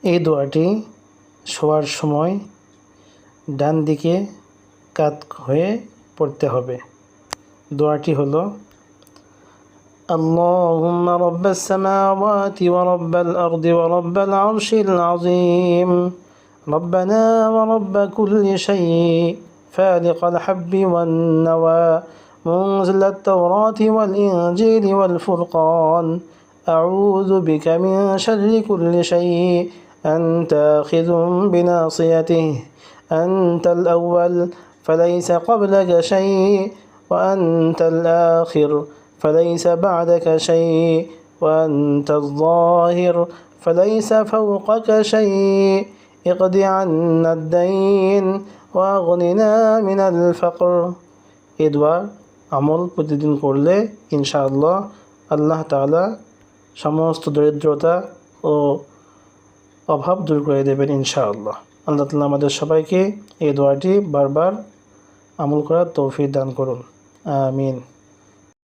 এই দোয়াটি শোয়ার সময় ডান দিকে কাত হয়ে পড়তে হবে। দোয়াটি হলো اللهم رب السماوات ورب الأرض ورب العرش العظيم ربنا ورب كل شيء فالق الحب والنوى منزل التوراة والإنجيل والفرقان أعوذ بك من شر كل شيء أنت آخذ بناصيته أنت الأول فليس قبلك شيء وأنت الآخر فليس بعدك شيء وأنت الظاهر فليس فوقك شيء اقض عنا الدين وأغننا من الفقر। এই দোয়া আমল প্রতিদিন করলে ইনশাআল্লাহ আল্লাহ তাআলা সমস্ত দরিদ্রতা ও অভাব দূর করে দেবেন ইনশাআল্লাহ। আল্লাহ তাআলা আমাদের সবাইকে এই দোয়াটি বারবার আমল করার তৌফিক দান করুন। আমিন।